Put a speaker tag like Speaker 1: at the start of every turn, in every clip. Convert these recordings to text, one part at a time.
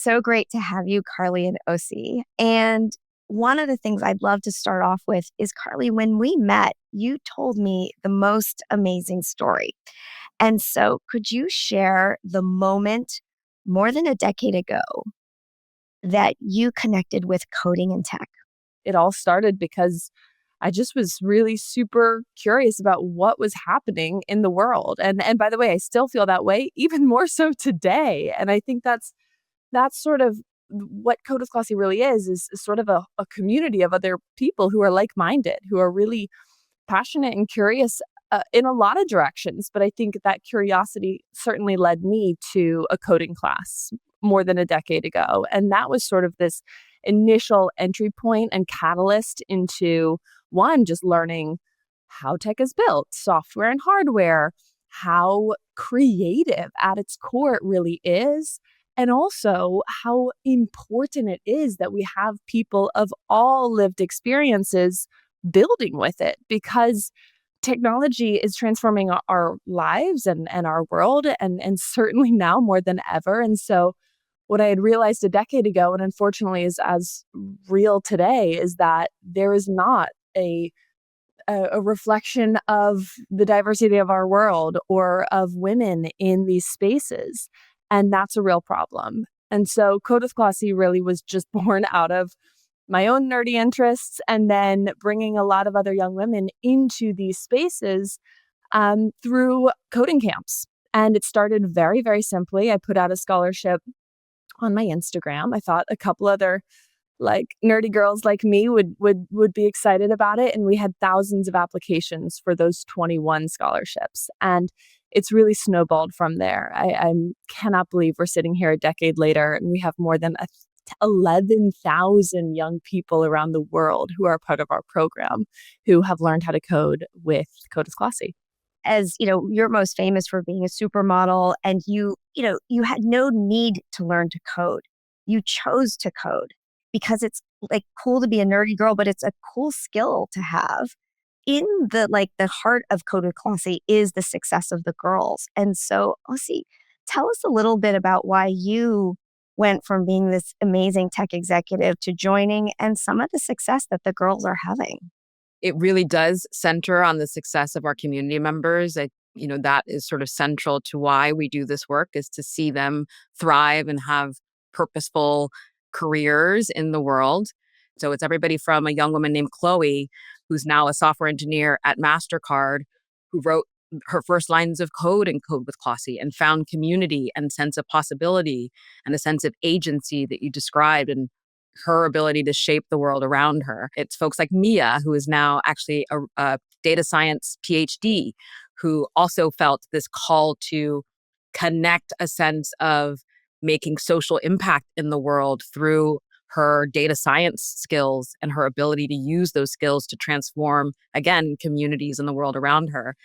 Speaker 1: So great to have you, Karlie and Osi. And one of the things I'd love to start off with is Karlie, when we met, you told me the most amazing story. And so, could you share the moment more than a decade ago that you connected with coding and tech?
Speaker 2: It all started because I just was really super curious about what was happening in the world. And by the way, I still feel that way, even more so today. And I think that's sort of what Kode With Klossy really is sort of a community of other people who are like-minded, who are really passionate and curious in a lot of directions. But I think that curiosity certainly led me to a coding class more than a decade ago. And that was sort of this initial entry point and catalyst into one, just learning how tech is built, software and hardware, how creative at its core it really is, and also how important it is that we have people of all lived experiences building with it, because technology is transforming our lives and our world, and certainly now more than ever. And so what I had realized a decade ago, and unfortunately is as real today, is that there is not a reflection of the diversity of our world or of women in these spaces. And that's a real problem. And so Kode With Klossy really was just born out of my own nerdy interests, and then bringing a lot of other young women into these spaces through coding camps. And it started very, very simply. I put out a scholarship on my Instagram. I thought a couple other nerdy girls like me would be excited about it, and we had thousands of applications for those 21 scholarships, and it's really snowballed from there. I cannot believe we're sitting here a decade later and we have more than 11,000 young people around the world who are part of our program who have learned how to code with Kode With Klossy.
Speaker 1: As you know, you're most famous for being a supermodel, and you had no need to learn to code. You chose to code because it's like cool to be a nerdy girl, but it's a cool skill to have. In the heart of Kode With Klossy is the success of the girls. And so, Osi, tell us a little bit about why you went from being this amazing tech executive to joining, and some of the success that the girls are having.
Speaker 3: It really does center on the success of our community members. That is sort of central to why we do this work, is to see them thrive and have purposeful careers in the world. So it's everybody from a young woman named Chloe, who's now a software engineer at MasterCard, who wrote her first lines of code in Kode With Klossy and found community and sense of possibility and a sense of agency that you described, and her ability to shape the world around her. It's folks like Mia, who is now actually a data science PhD, who also felt this call to connect a sense of making social impact in the world through her data science skills and her ability to use those skills to transform, again, communities in the world around her.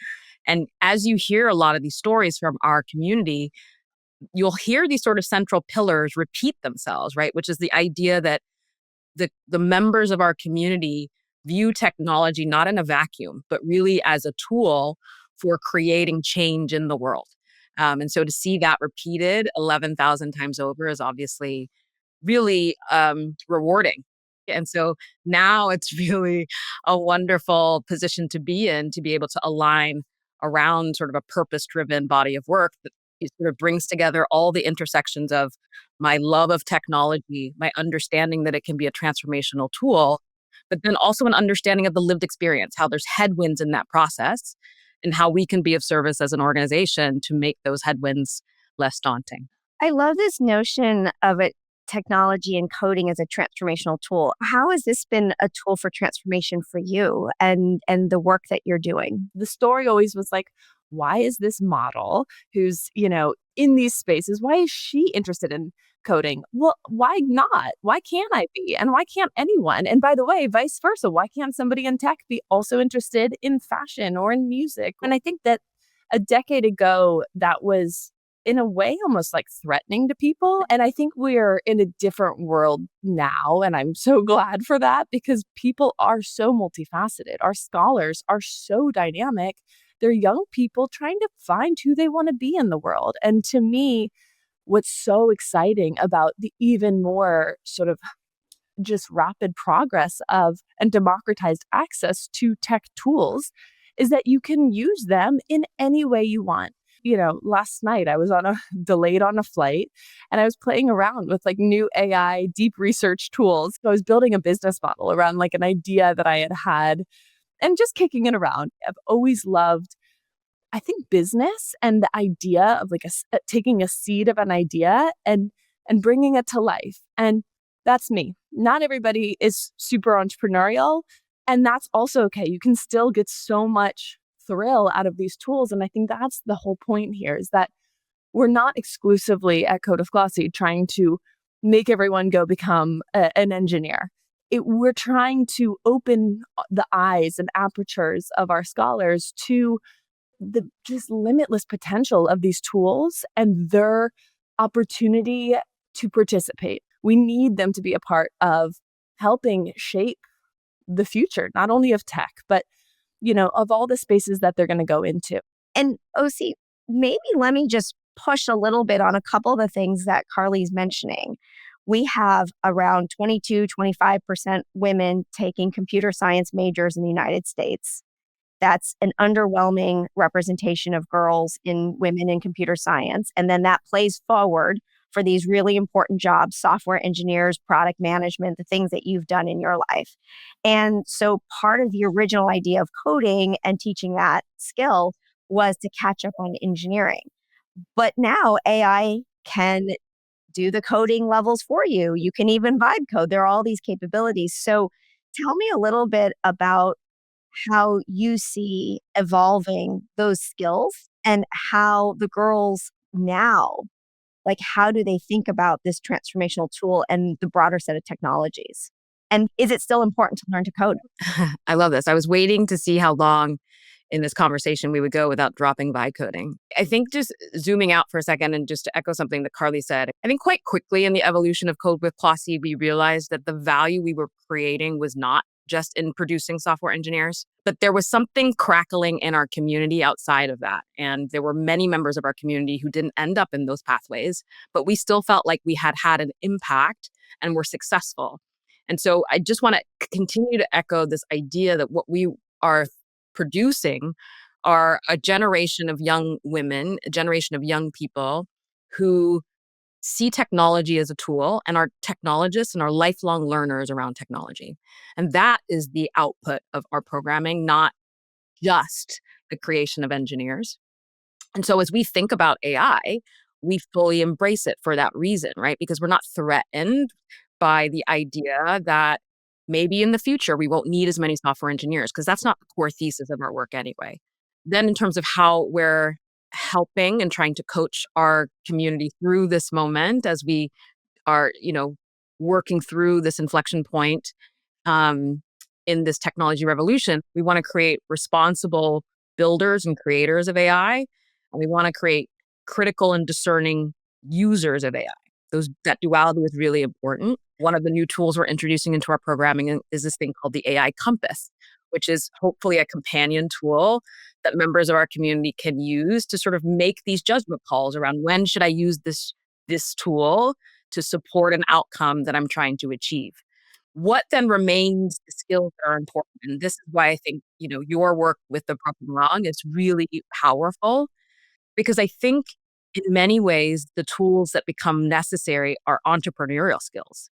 Speaker 3: And as you hear a lot of these stories from our community, you'll hear these sort of central pillars repeat themselves, right? Which is the idea that the members of our community view technology not in a vacuum, but really as a tool for creating change in the world. And so to see that repeated 11,000 times over is obviously really rewarding. And so now it's really a wonderful position to be in, to be able to align around sort of a purpose-driven body of work that sort of brings together all the intersections of my love of technology, my understanding that it can be a transformational tool, but then also an understanding of the lived experience, how there's headwinds in that process, and how we can be of service as an organization to make those headwinds less daunting.
Speaker 1: I love this notion of it, technology and coding as a transformational tool. How has this been a tool for transformation for you and the work that you're doing?
Speaker 2: The story always was like, why is this model who's, in these spaces, why is she interested in coding? Well, why not? Why can't I be? And why can't anyone? And by the way, vice versa, why can't somebody in tech be also interested in fashion or in music? And I think that a decade ago, that was in a way almost like threatening to people. And I think we're in a different world now. And I'm so glad for that, because people are so multifaceted. Our scholars are so dynamic. They're young people trying to find who they want to be in the world. And to me, what's so exciting about the even more sort of just rapid progress of and democratized access to tech tools is that you can use them in any way you want. Last night I was delayed on a flight, and I was playing around with like new AI deep research tools. So I was building a business model around like an idea that I had and just kicking it around. I've always loved, I think, business and the idea of like taking a seed of an idea and bringing it to life. And that's me. Not everybody is super entrepreneurial, and that's also okay. You can still get so much thrill out of these tools, and I think that's the whole point here, is that we're not exclusively at Kode With Klossy trying to make everyone go become an engineer. We're trying to open the eyes and apertures of our scholars to the just limitless potential of these tools and their opportunity to participate. We need them to be a part of helping shape the future, not only of tech, but, of all the spaces that they're going to go into.
Speaker 1: And Osi, maybe let me just push a little bit on a couple of the things that Karlie's mentioning. We have around 22-25% women taking computer science majors in the United States. That's an underwhelming representation of girls in women in computer science. And then that plays forward for these really important jobs, software engineers, product management, the things that you've done in your life. And so part of the original idea of coding and teaching that skill was to catch up on engineering. But now AI can do the coding levels for you. You can even vibe code. There are all these capabilities. So tell me a little bit about how you see evolving those skills and how the girls now, like, how do they think about this transformational tool and the broader set of technologies? And is it still important to learn to code?
Speaker 3: I love this. I was waiting to see how long in this conversation we would go without dropping vibe coding. I think just zooming out for a second and just to echo something that Karlie said, I think quite quickly in the evolution of Kode With Klossy, we realized that the value we were creating was not just in producing software engineers, but there was something crackling in our community outside of that. And there were many members of our community who didn't end up in those pathways, but we still felt like we had an impact and were successful. And so I just want to continue to echo this idea that what we are producing are a generation of young women, a generation of young people who see technology as a tool and are technologists and are lifelong learners around technology. And that is the output of our programming, not just the creation of engineers. And so as we think about AI, we fully embrace it for that reason, right? Because we're not threatened by the idea that maybe in the future we won't need as many software engineers, because that's not the core thesis of our work anyway. Then in terms of how we're helping and trying to coach our community through this moment as we are, working through this inflection point in this technology revolution, we want to create responsible builders and creators of AI, and we want to create critical and discerning users of AI. That duality is really important. One of the new tools we're introducing into our programming is this thing called the AI Compass, which is hopefully a companion tool that members of our community can use to sort of make these judgment calls around when should I use this tool to support an outcome that I'm trying to achieve. What then remains the skills that are important? And this is why I think, your work with the broken wrong is really powerful, because I think in many ways, the tools that become necessary are entrepreneurial skills,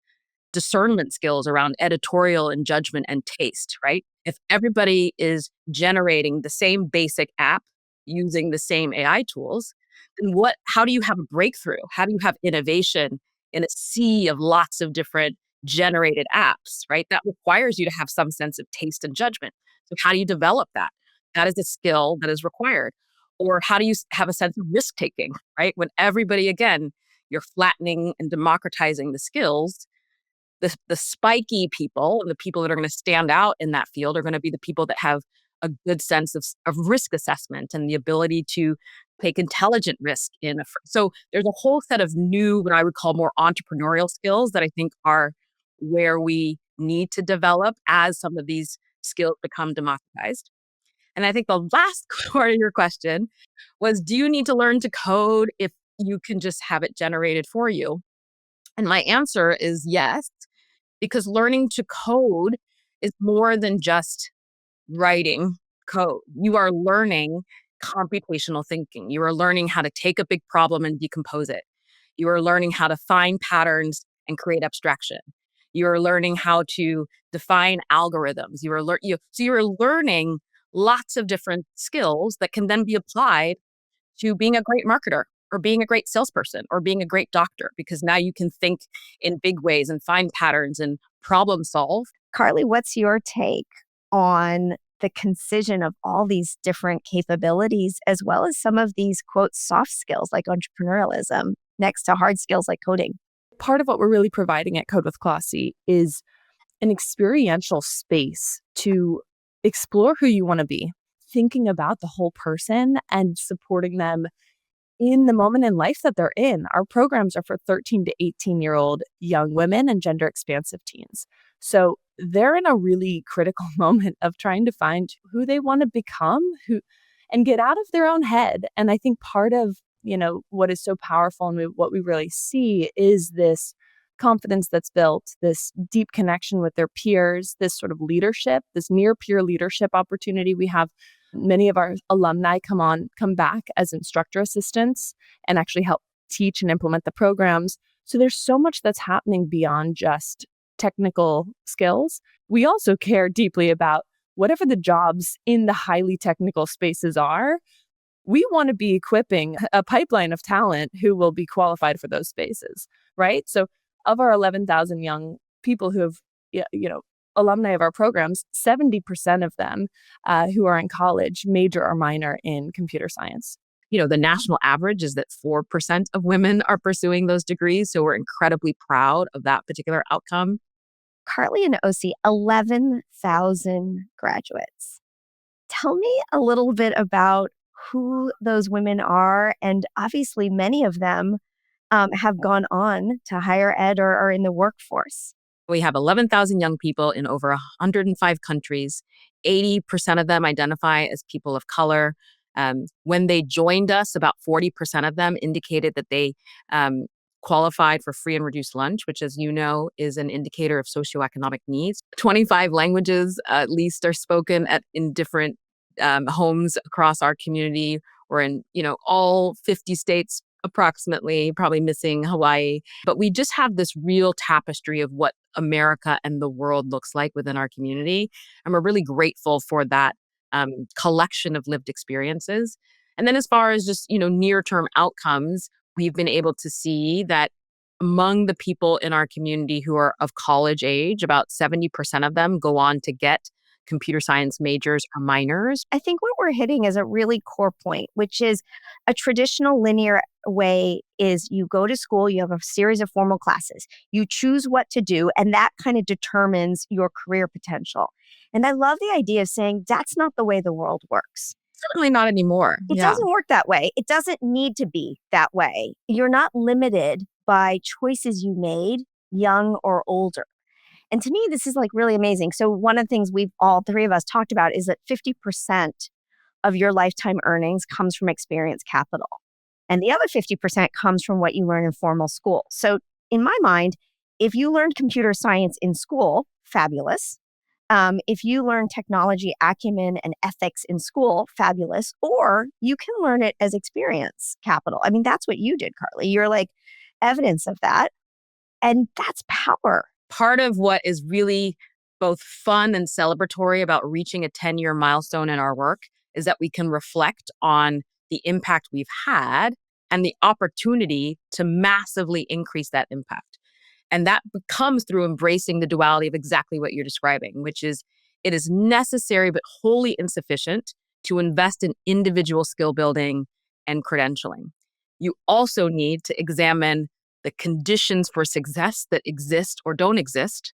Speaker 3: discernment skills around editorial and judgment and taste, right? If everybody is generating the same basic app using the same AI tools, then how do you have a breakthrough? How do you have innovation in a sea of lots of different generated apps, right? That requires you to have some sense of taste and judgment. So how do you develop that? That is a skill that is required. Or how do you have a sense of risk taking, right? When everybody, again, you're flattening and democratizing the skills, the spiky people and the people that are going to stand out in that field are going to be the people that have a good sense of risk assessment and the ability to take intelligent risk so there's a whole set of new, what I would call more entrepreneurial skills that I think are where we need to develop as some of these skills become democratized. And I think the last part of your question was, do you need to learn to code if you can just have it generated for you? And my answer is yes, because learning to code is more than just writing code. You are learning computational thinking. You are learning how to take a big problem and decompose it. You are learning how to find patterns and create abstraction. You are learning how to define algorithms. So you are learning lots of different skills that can then be applied to being a great marketer or being a great salesperson or being a great doctor, because now you can think in big ways and find patterns and problem solve.
Speaker 1: Karlie, what's your take on the concision of all these different capabilities, as well as some of these, quote, soft skills like entrepreneurialism next to hard skills like coding?
Speaker 2: Part of what we're really providing at Kode with Klossy is an experiential space to explore who you want to be, thinking about the whole person and supporting them in the moment in life that they're in. Our programs are for 13 to 18-year-old young women and gender-expansive teens. So they're in a really critical moment of trying to find who they want to become, and get out of their own head. And I think part of, what is so powerful and what we really see is this confidence that's built, this deep connection with their peers, this sort of leadership, this near peer leadership opportunity. We have many of our alumni come back as instructor assistants and actually help teach and implement the programs. So there's so much that's happening beyond just technical skills. We also care deeply about whatever the jobs in the highly technical spaces are. We want to be equipping a pipeline of talent who will be qualified for those spaces, right? So of our 11,000 young people who have, alumni of our programs, 70% of them who are in college major or minor in computer science.
Speaker 3: The national average is that 4% of women are pursuing those degrees. So we're incredibly proud of that particular outcome.
Speaker 1: Karlie and Osi, 11,000 graduates. Tell me a little bit about who those women are. And obviously, many of them have gone on to higher ed or are in the workforce.
Speaker 3: We have 11,000 young people in over 105 countries. 80% of them identify as people of color. When they joined us, about 40% of them indicated that they qualified for free and reduced lunch, which, as you know, is an indicator of socioeconomic needs. 25 languages at least are spoken in different homes across our community, or in all 50 states approximately, probably missing Hawaii. But we just have this real tapestry of what America and the world looks like within our community. And we're really grateful for that collection of lived experiences. And then as far as just, near-term outcomes, we've been able to see that among the people in our community who are of college age, about 70% of them go on to get computer science majors or minors.
Speaker 1: I think what we're hitting is a really core point, which is a traditional linear way is you go to school, you have a series of formal classes, you choose what to do, and that kind of determines your career potential. And I love the idea of saying that's not the way the world works.
Speaker 3: Certainly not anymore.
Speaker 1: It doesn't work that way. It doesn't need to be that way. You're not limited by choices you made, young or older. And to me, this is like really amazing. So one of the things we've all three of us talked about is that 50% of your lifetime earnings comes from experience capital. And the other 50% comes from what you learn in formal school. So in my mind, if you learned computer science in school, fabulous. If you learn technology acumen and ethics in school, fabulous. Or you can learn it as experience capital. I mean, that's what you did, Karlie. You're like evidence of that. And that's power.
Speaker 3: Part of what is really both fun and celebratory about reaching a 10-year milestone in our work is that we can reflect on the impact we've had and the opportunity to massively increase that impact. And that comes through embracing the duality of exactly what you're describing, which is it is necessary but wholly insufficient to invest in individual skill building and credentialing. You also need to examine the conditions for success that exist or don't exist,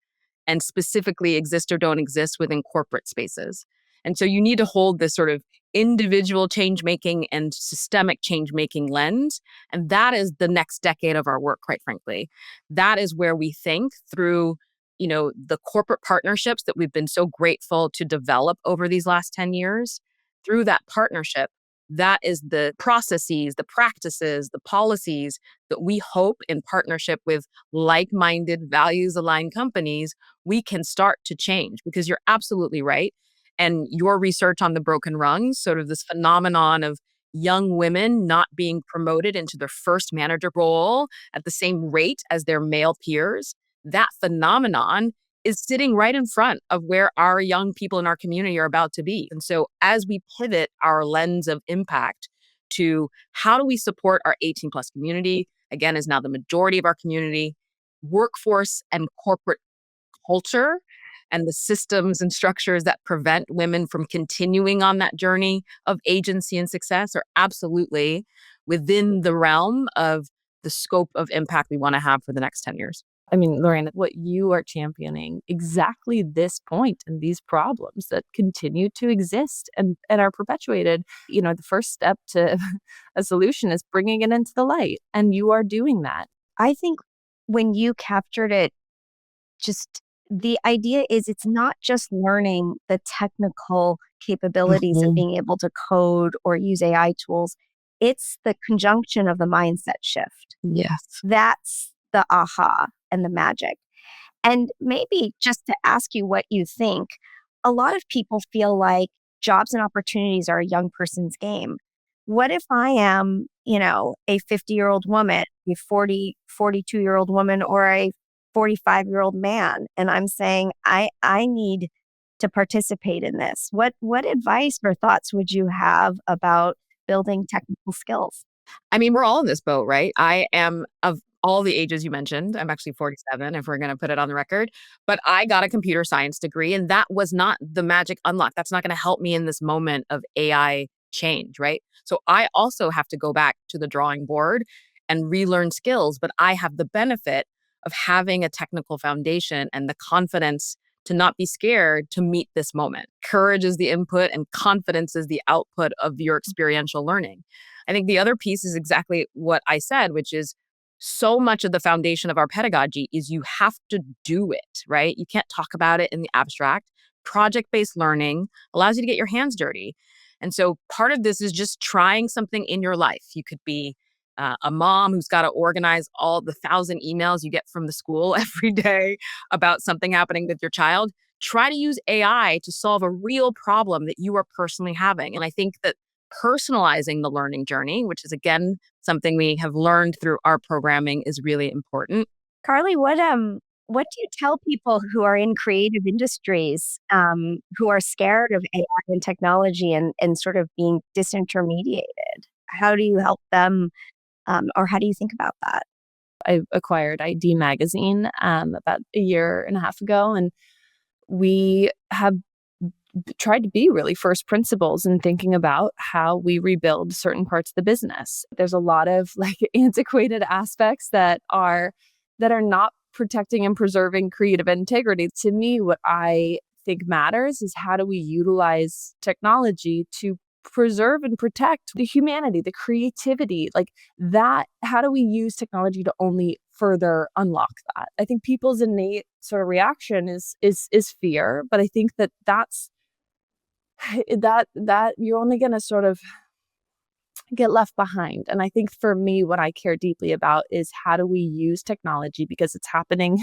Speaker 3: and specifically exist or don't exist within corporate spaces. And so you need to hold this sort of individual change-making and systemic change-making lens. And that is the next decade of our work, quite frankly. That is where we think through, the corporate partnerships that we've been so grateful to develop over these last 10 years. Through that partnership, that is the processes, the practices, the policies that we hope in partnership with like-minded, values-aligned companies, we can start to change. Because you're absolutely right. And your research on the broken rungs, sort of this phenomenon of young women not being promoted into their first manager role at the same rate as their male peers, that phenomenon is sitting right in front of where our young people in our community are about to be. And so as we pivot our lens of impact to how do we support our 18 plus community, again, is now the majority of our community, workforce and corporate culture and the systems and structures that prevent women from continuing on that journey of agency and success are absolutely within the realm of the scope of impact we want to have for the next 10 years.
Speaker 2: I mean, Lareina, what you are championing, exactly this point and these problems that continue to exist and are perpetuated. The first step to a solution is bringing it into the light. And you are doing that.
Speaker 1: I think when you captured it, just the idea is it's not just learning the technical capabilities of being able to code or use AI tools. It's the conjunction of the mindset shift.
Speaker 3: Yes.
Speaker 1: That's the aha and the magic. And maybe just to ask you what you think, a lot of people feel like jobs and opportunities are a young person's game. What if I am, a 50-year-old woman, a 42-year-old woman, or a 45-year-old man, and I'm saying I need to participate in this? What advice or thoughts would you have about building technical skills?
Speaker 3: I mean, we're all in this boat, right? I am of all the ages you mentioned. I'm actually 47, if we're going to put it on the record. But I got a computer science degree, and that was not the magic unlock. That's not going to help me in this moment of AI change, right? So I also have to go back to the drawing board and relearn skills. But I have the benefit of having a technical foundation and the confidence to not be scared to meet this moment. Courage is the input and confidence is the output of your experiential learning. I think the other piece is exactly what I said, which is so much of the foundation of our pedagogy is you have to do it, right? You can't talk about it in the abstract. Project-based learning allows you to get your hands dirty. And so part of this is just trying something in your life. You could be a mom who's got to organize all the 1,000 emails you get from the school every day about something happening with your child. Try to use AI to solve a real problem that you are personally having. And I think that personalizing the learning journey, which is, again, something we have learned through our programming, is really important.
Speaker 1: Karlie, what do you tell people who are in creative industries who are scared of AI and technology and sort of being disintermediated? How do you help them, or how do you think about that?
Speaker 2: I acquired ID Magazine about a year and a half ago, and we have tried to be really first principles in thinking about how we rebuild certain parts of the business. There's a lot of antiquated aspects that are not protecting and preserving creative integrity. To me, what I think matters is how do we utilize technology to preserve and protect the humanity, the creativity, that. How do we use technology to only further unlock that? I think people's innate sort of reaction is fear, but I think that's that you're only going to sort of get left behind. And I think for me, what I care deeply about is how do we use technology, because it's happening.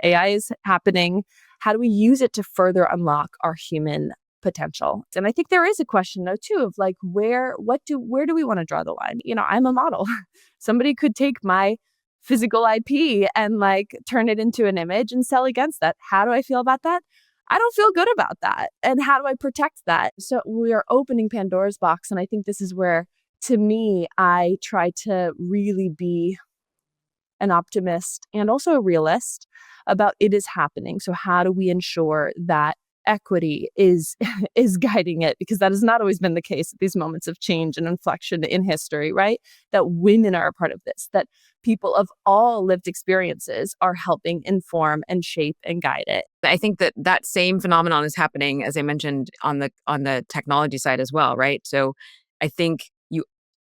Speaker 2: AI is happening. How do we use it to further unlock our human potential? And I think there is a question though too of where do we want to draw the line? I'm a model. Somebody could take my physical IP and turn it into an image and sell against that. How do I feel about that? I don't feel good about that. And how do I protect that? So we are opening Pandora's box. And I think this is where, to me, I try to really be an optimist and also a realist about it is happening. So how do we ensure that equity is guiding it? Because that has not always been the case at these moments of change and inflection in history, right? That women are a part of this, that people of all lived experiences are helping inform and shape and guide it.
Speaker 3: I think that same phenomenon is happening, as I mentioned, on the technology side as well, right? So I think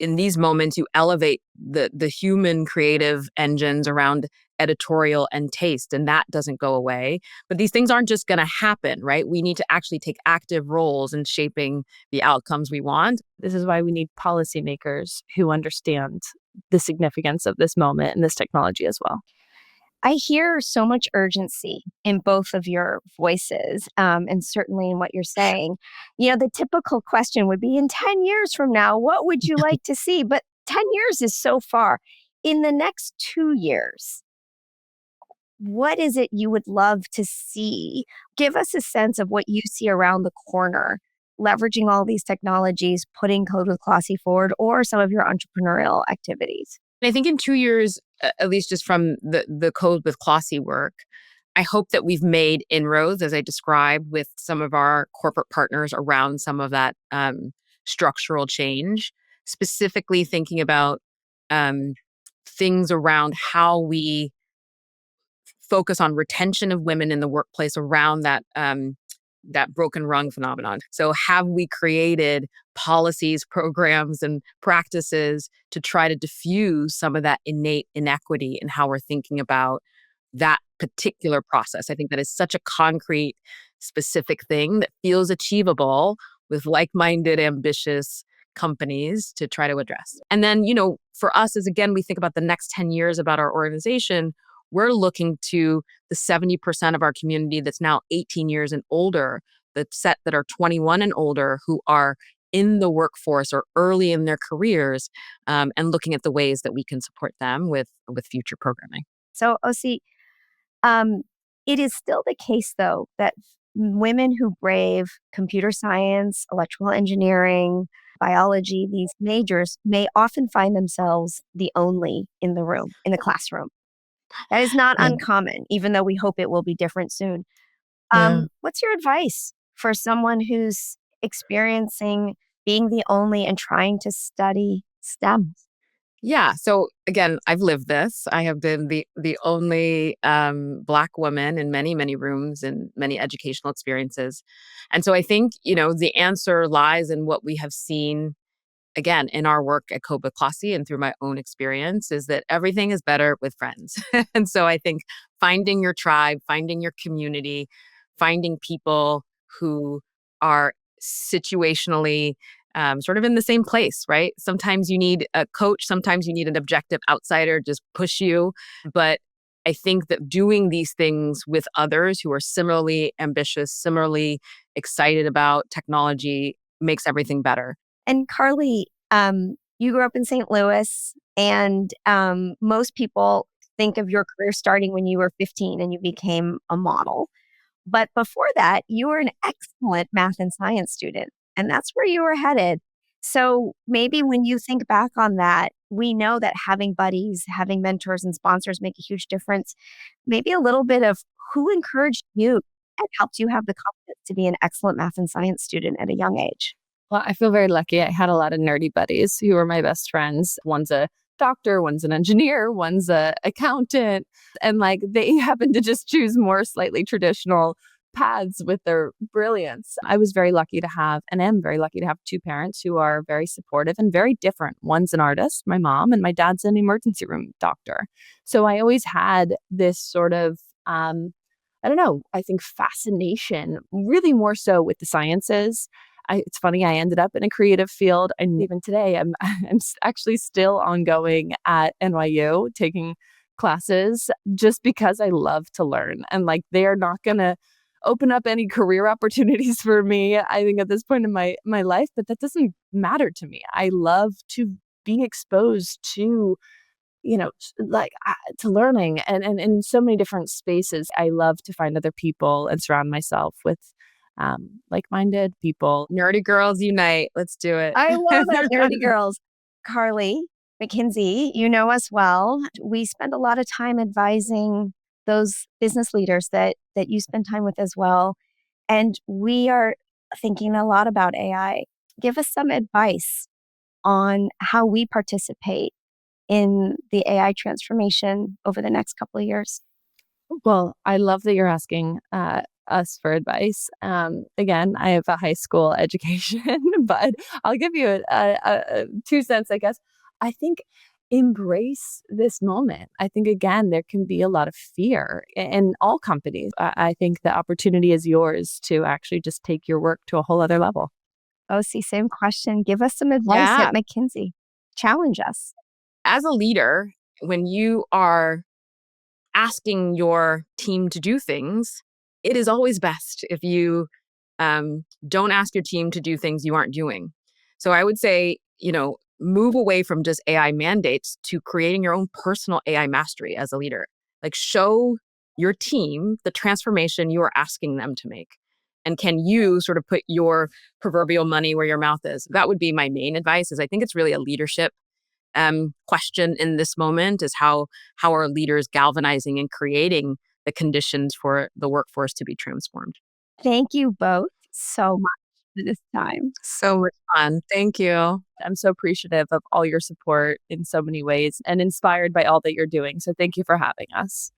Speaker 3: in these moments, you elevate the human creative engines around editorial and taste, and that doesn't go away. But these things aren't just going to happen, right? We need to actually take active roles in shaping the outcomes we want.
Speaker 2: This is why we need policymakers who understand the significance of this moment and this technology as well.
Speaker 1: I hear so much urgency in both of your voices, and certainly in what you're saying. The typical question would be, in 10 years from now, what would you like to see? But 10 years is so far. In the next 2 years, what is it you would love to see? Give us a sense of what you see around the corner, leveraging all these technologies, putting Kode With Klossy forward, or some of your entrepreneurial activities.
Speaker 3: I think in 2 years, at least just from the Kode With Klossy work, I hope that we've made inroads, as I described, with some of our corporate partners around some of that structural change, specifically thinking about things around how we focus on retention of women in the workplace around that broken rung phenomenon. So have we created policies, programs, and practices to try to diffuse some of that innate inequity in how we're thinking about that particular process? I think that is such a concrete, specific thing that feels achievable with like-minded, ambitious companies to try to address. And then, for us, as again, we think about the next 10 years about our organization, we're looking to the 70% of our community that's now 18 years and older, that are 21 and older, who are in the workforce or early in their careers, and looking at the ways that we can support them with future programming.
Speaker 1: So, Osi, it is still the case, though, that women who brave computer science, electrical engineering, biology, these majors, may often find themselves the only in the classroom. That is not uncommon, even though we hope it will be different soon. What's your advice for someone who's experiencing being the only and trying to study STEM?
Speaker 3: Yeah. So again, I've lived this. I have been the only Black woman in many, many rooms and many educational experiences. And so I think, the answer lies in what we have seen, again, in our work at Kode With Klossy and through my own experience, is that everything is better with friends. And so I think finding your tribe, finding your community, finding people who are situationally sort of in the same place, right? Sometimes you need a coach, sometimes you need an objective outsider just push you. But I think that doing these things with others who are similarly ambitious, similarly excited about technology makes everything better.
Speaker 1: And Karlie, you grew up in St. Louis, and most people think of your career starting when you were 15 and you became a model. But before that, you were an excellent math and science student, and that's where you were headed. So maybe when you think back on that, we know that having buddies, having mentors and sponsors make a huge difference. Maybe a little bit of who encouraged you and helped you have the confidence to be an excellent math and science student at a young age.
Speaker 2: Well, I feel very lucky. I had a lot of nerdy buddies who were my best friends. One's a doctor, one's an engineer, one's a accountant. And they happen to just choose more slightly traditional paths with their brilliance. I was very lucky to have, and am very lucky to have, two parents who are very supportive and very different. One's an artist, my mom, and my dad's an emergency room doctor. So I always had this sort of, I think fascination, really more so with the sciences. It's funny, I ended up in a creative field. And even today, I'm actually still ongoing at NYU taking classes just because I love to learn. And they are not going to open up any career opportunities for me, I think, at this point in my life. But that doesn't matter to me. I love to be exposed to, to learning and in so many different spaces. I love to find other people and surround myself with like-minded people.
Speaker 3: Nerdy girls unite. Let's do it.
Speaker 1: I love that, nerdy girls. Karlie, McKinsey, you know us well. We spend a lot of time advising those business leaders that you spend time with as well. And we are thinking a lot about AI. Give us some advice on how we participate in the AI transformation over the next couple of years.
Speaker 2: Well, I love that you're asking us for advice. Again, I have a high school education, but I'll give you a 2 cents, I guess. I think embrace this moment. I think, again, there can be a lot of fear in all companies. I think the opportunity is yours to actually just take your work to a whole other level.
Speaker 1: Osi, same question. Give us some advice
Speaker 3: Yeah.
Speaker 1: at McKinsey. Challenge us.
Speaker 3: As a leader, when you are asking your team to do things, it is always best if you don't ask your team to do things you aren't doing. So I would say, move away from just AI mandates to creating your own personal AI mastery as a leader. Like, show your team the transformation you are asking them to make. And can you sort of put your proverbial money where your mouth is? That would be my main advice, is I think it's really a leadership question in this moment, is how are leaders galvanizing and creating the conditions for the workforce to be transformed.
Speaker 1: Thank you both so much for this time.
Speaker 3: So much fun. Thank you.
Speaker 2: I'm so appreciative of all your support in so many ways and inspired by all that you're doing. So thank you for having us.